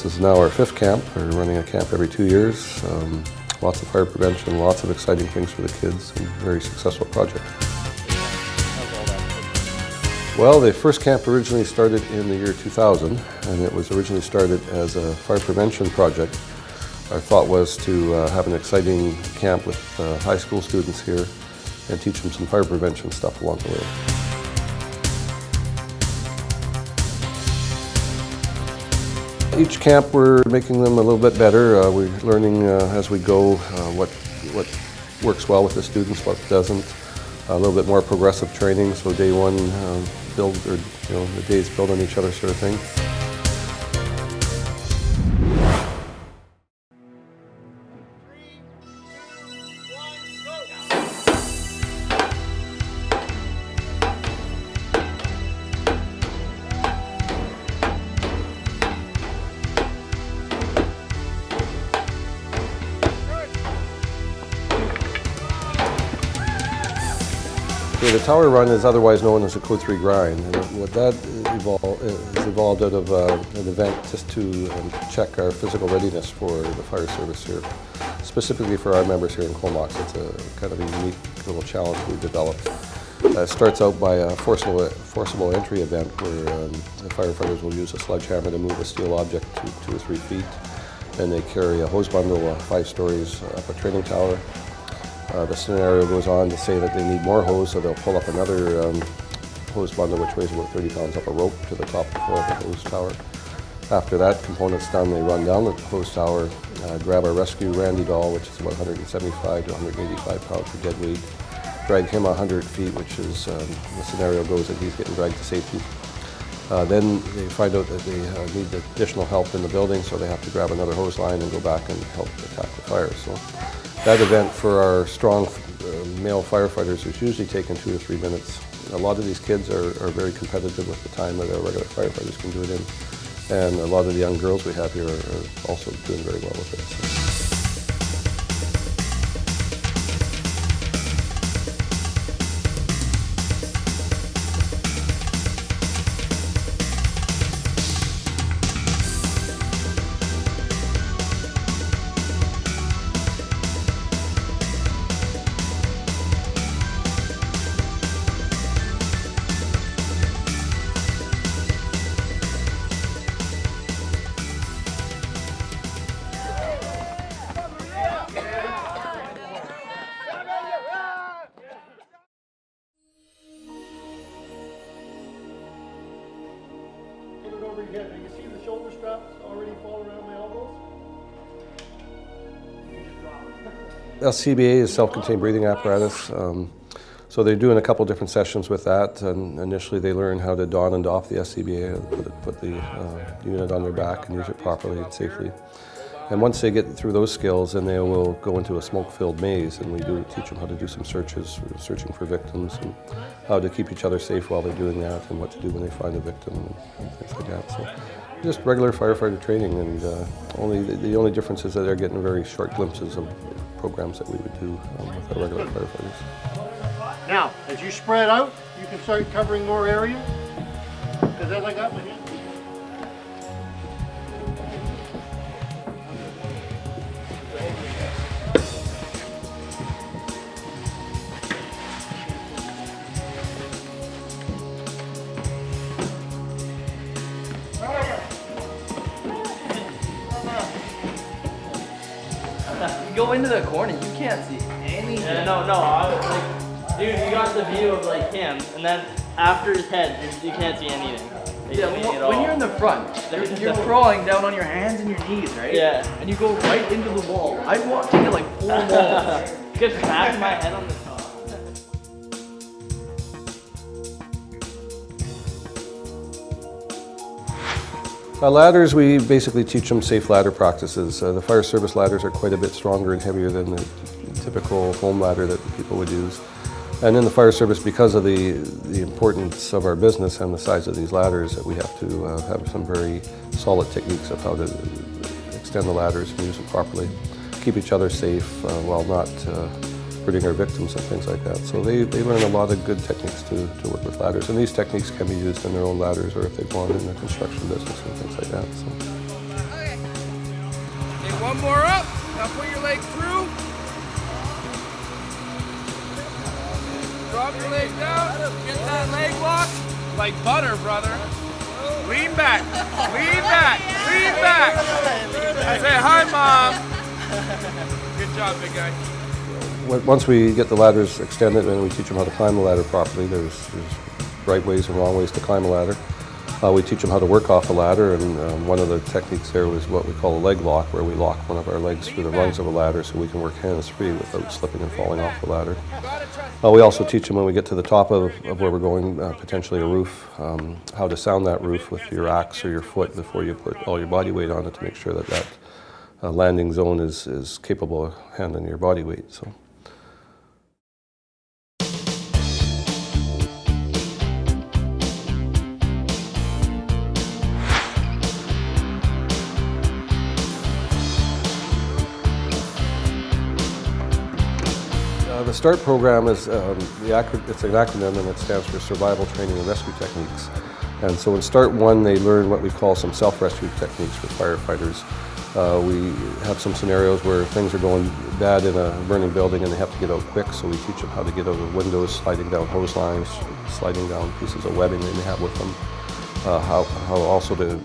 This is now our 5th camp. We're running a camp every 2 years. Lots of fire prevention, lots of exciting things for the kids, and a very successful project. Well, the first camp originally started in the year 2000, and it was originally started as a fire prevention project. Our thought was to have an exciting camp with high school students here and teach them some fire prevention stuff along the way. Each camp we're making them a little bit better. We're learning as we go what works well with the students, what doesn't. A little bit more progressive training, so day one build, or the days build on each other sort of thing. The tower run is otherwise known as a Code 3 grind, and what that is evolved out of an event just to check our physical readiness for the fire service here, specifically for our members here in Comox. It's a kind of a unique little challenge we developed. It starts out by a forcible entry event where the firefighters will use a sledgehammer to move a steel object 2 or 3 feet, and they carry a hose bundle 5 stories up a training tower. The scenario goes on to say that they need more hose, so they'll pull up another hose bundle which weighs about 30 pounds up a rope to the top floor of the hose tower. After that component's done, they run down the hose tower, grab our rescue Randy doll, which is about 175 to 185 pounds for dead weight, drag him 100 feet, which is, the scenario goes that he's getting dragged to safety. Then they find out that they need additional help in the building, so they have to grab another hose line and go back and help attack the fire. So that event for our strong male firefighters is usually taken 2 to 3 minutes. A lot of these kids are very competitive with the time that our regular firefighters can do it in. And a lot of the young girls we have here are also doing very well with it. So. Put it over your head. You can see the shoulder straps already fall around my elbows. SCBA is self-contained breathing apparatus. So they're doing a couple different sessions with that, and initially they learn how to don and doff the SCBA, put the unit on their back and use it properly and safely. And once they get through those skills, then they will go into a smoke-filled maze, and we do teach them how to do some searches, searching for victims, and how to keep each other safe while they're doing that, and what to do when they find a victim, and things like that. So just regular firefighter training, and the only difference is that they're getting very short glimpses of programs that we would do with our regular firefighters. Now, as you spread out, you can start covering more area. Because as I got my hand. You go into the corner, you can't see anything. Yeah, no, dude, you got the view of like him, and then after his head, you can't see anything. Yeah, when you're in the front, you're crawling down on your hands and your knees, right? Yeah. And you go right into the wall. I've walked into like 4 walls. Just smack my head on the top. Ladders, we basically teach them safe ladder practices. The fire service ladders are quite a bit stronger and heavier than the typical home ladder that people would use. And in the fire service, because of the importance of our business and the size of these ladders, that we have to have some very solid techniques of how to extend the ladders and use them properly, keep each other safe while not hurting our victims and things like that. So they learn a lot of good techniques to work with ladders, and these techniques can be used in their own ladders or if they've gone in the construction business and things like that. So. One more up. Now put your leg through. Drop your leg down. Get that leg lock. Like butter, brother. Lean back. Lean back. Lean back. Say hi, Mom. Good job, big guy. Once we get the ladders extended and we teach them how to climb the ladder properly, there's right ways and wrong ways to climb a ladder. We teach them how to work off a ladder, and one of the techniques there was what we call a leg lock, where we lock one of our legs through the rungs of a ladder so we can work hands-free without slipping and falling off the ladder. We also teach them when we get to the top of where we're going, potentially a roof, how to sound that roof with your axe or your foot before you put all your body weight on it to make sure that that landing zone is capable of handling your body weight. So. The START program is it's an acronym, and it stands for Survival Training and Rescue Techniques. And so in START 1, they learn what we call some self-rescue techniques for firefighters. We have some scenarios where things are going bad in a burning building and they have to get out quick, so we teach them how to get out of windows, sliding down hose lines, sliding down pieces of webbing they may have with them, how also to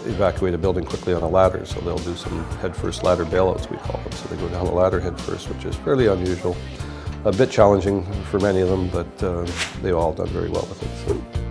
evacuate a building quickly on a ladder. So they'll do some head-first ladder bailouts, we call them. So they go down the ladder head first, which is fairly unusual. A bit challenging for many of them, but they've all done very well with it. So.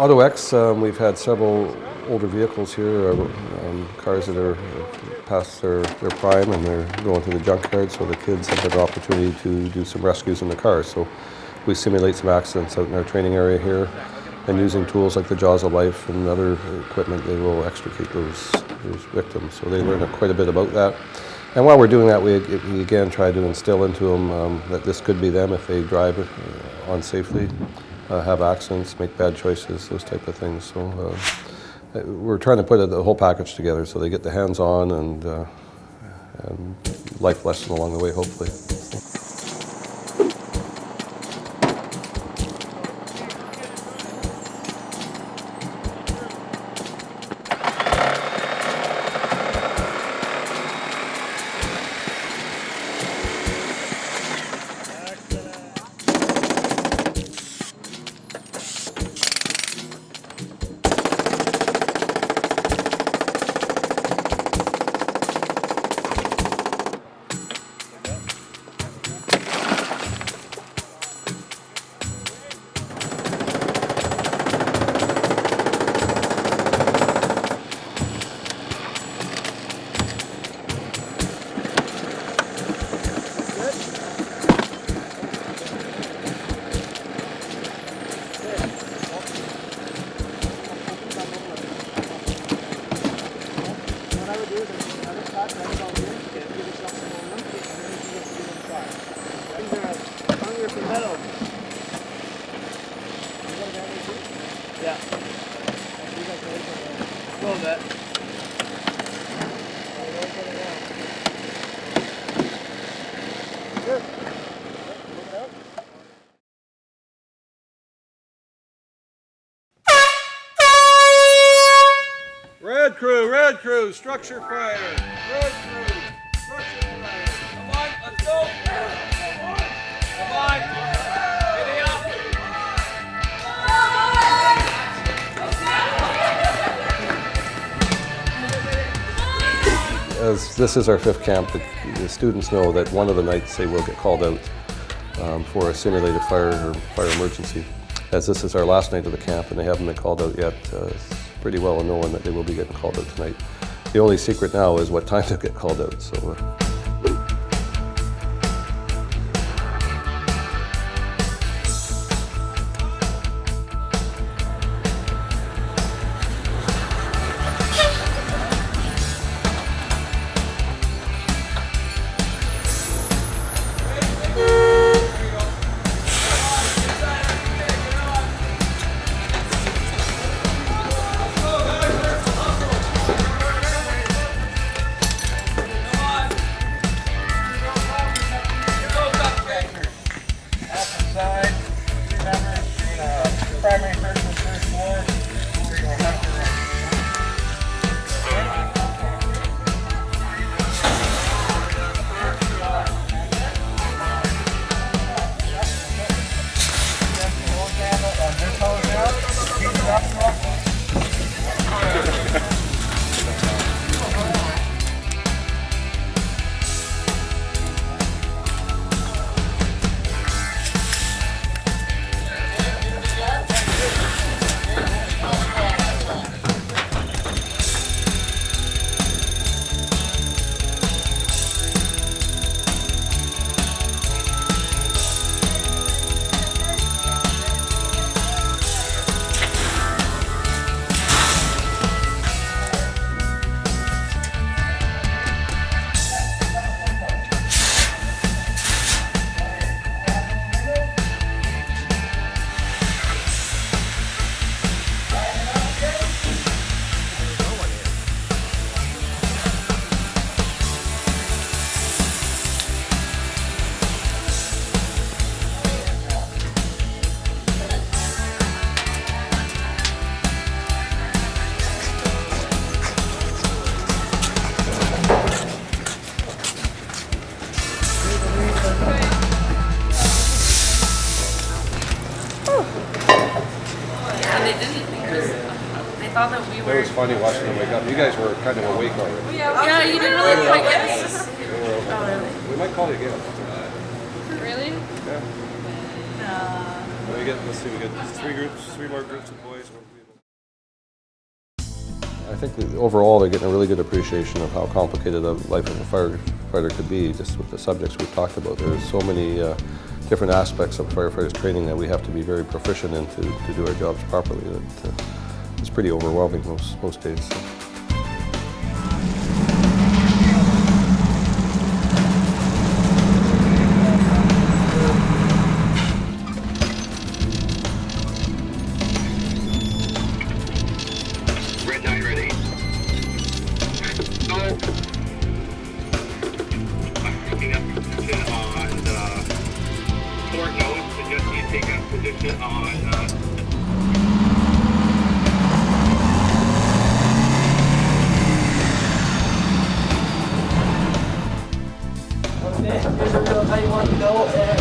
Auto X, we've had several older vehicles here, cars that are past their prime and they're going to the junkyard, so the kids have an opportunity to do some rescues in the cars. So we simulate some accidents out in our training area here, and using tools like the Jaws of Life and other equipment, they will extricate those victims. So they learn quite a bit about that. And while we're doing that, we again try to instill into them that this could be them if they drive unsafely, have accidents, make bad choices, those type of things. So we're trying to put the whole package together so they get the hands-on and life lesson along the way, hopefully. Road crew, structure fire. Road crew, structure fire. Come on, let's go. Come on. Giddy up. As this is our 5th camp, the students know that one of the nights they will get called out for a simulated fire or fire emergency. As this is our last night of the camp and they haven't been called out yet, it's pretty well known that they will be getting called out tonight. The only secret now is what time they'll get called out. So. Thought that we were. It was funny watching them wake up. You guys were kind of awake already. Yeah, you didn't really quite get us. We might call you again. Really? Yeah. Let's see, we get 3 more groups of boys. I think that overall they're getting a really good appreciation of how complicated the life of a firefighter could be, just with the subjects we've talked about. There's so many different aspects of firefighters training that we have to be very proficient in to do our jobs properly. That, it's pretty overwhelming most days. So. Red dot ready. Go. Picking up position on port nose. Suggest you take up position on. How you want to go and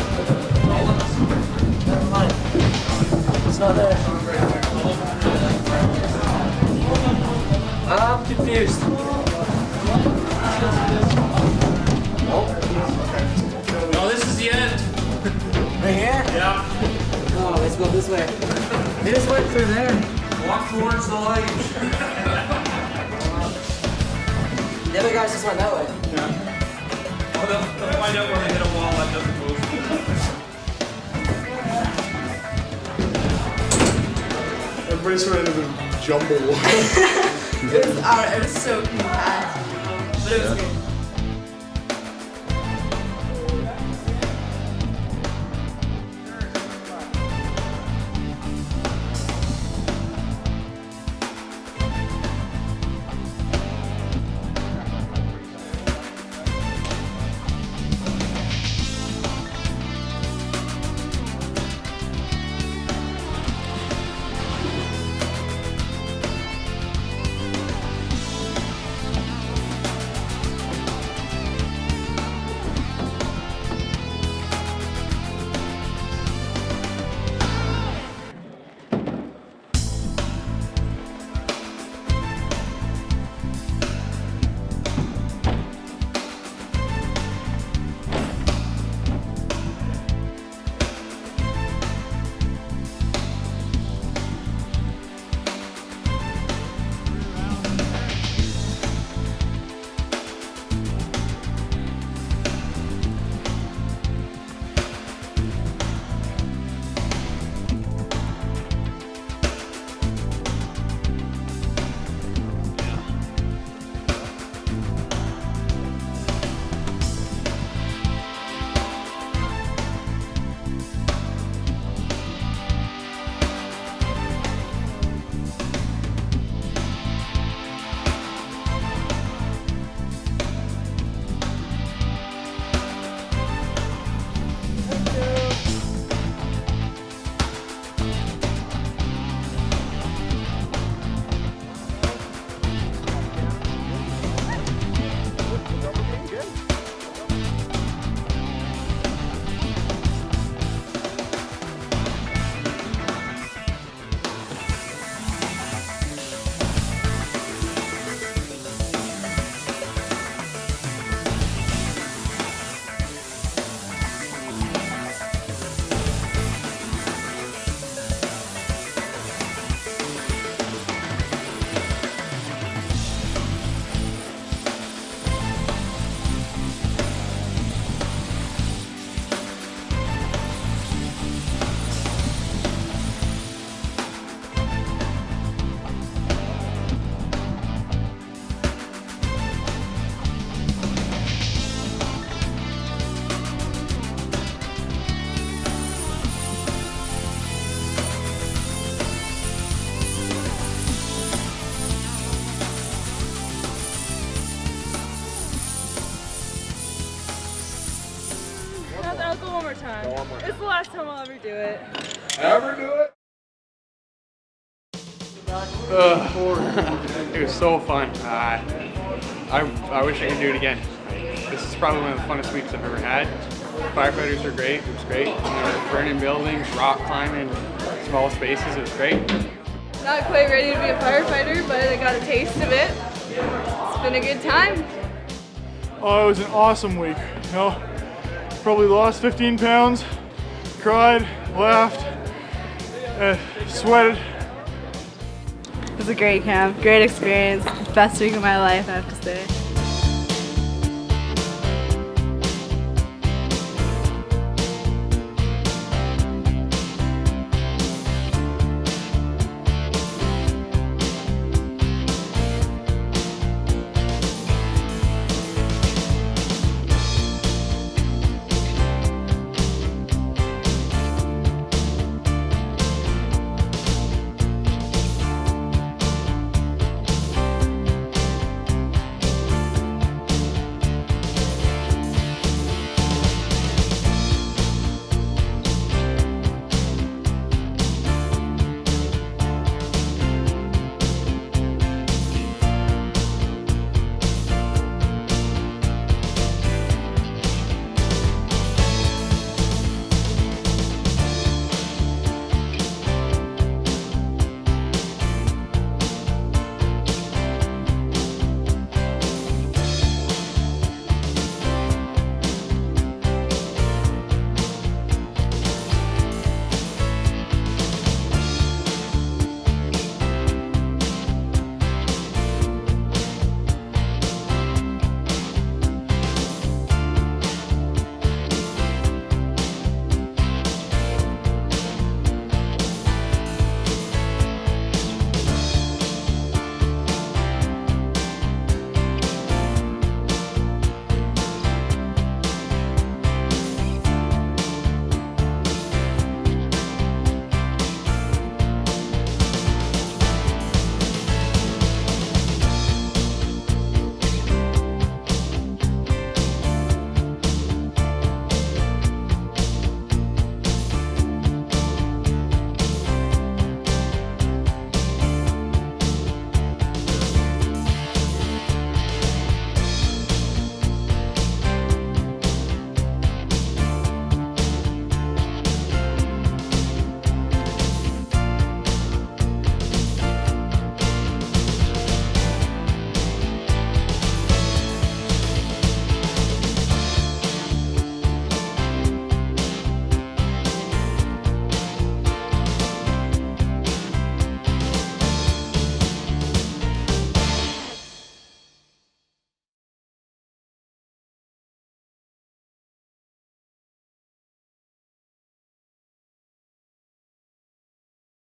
never mind. It's not there. I'm confused. No, this is the end. Right here? Yeah. Oh, let's go this way. They just went through there. Walk towards the light. The other guys just went that way. Yeah. Well, they'll find out where they hit a wall that doesn't move. Everybody's sort of in a jumble. It was so compact, but it was good. I'll go one more time. It's the last time I'll ever do it. Ever do it? It was so fun. I wish I could do it again. This is probably one of the funnest weeks I've ever had. Firefighters were great. It was great. We were burning buildings, rock climbing, small spaces. It was great. Not quite ready to be a firefighter, but I got a taste of it. It's been a good time. Oh, it was an awesome week. You know, probably lost 15 pounds, cried, laughed, sweated. It was a great camp, great experience. Best week of my life, I have to say.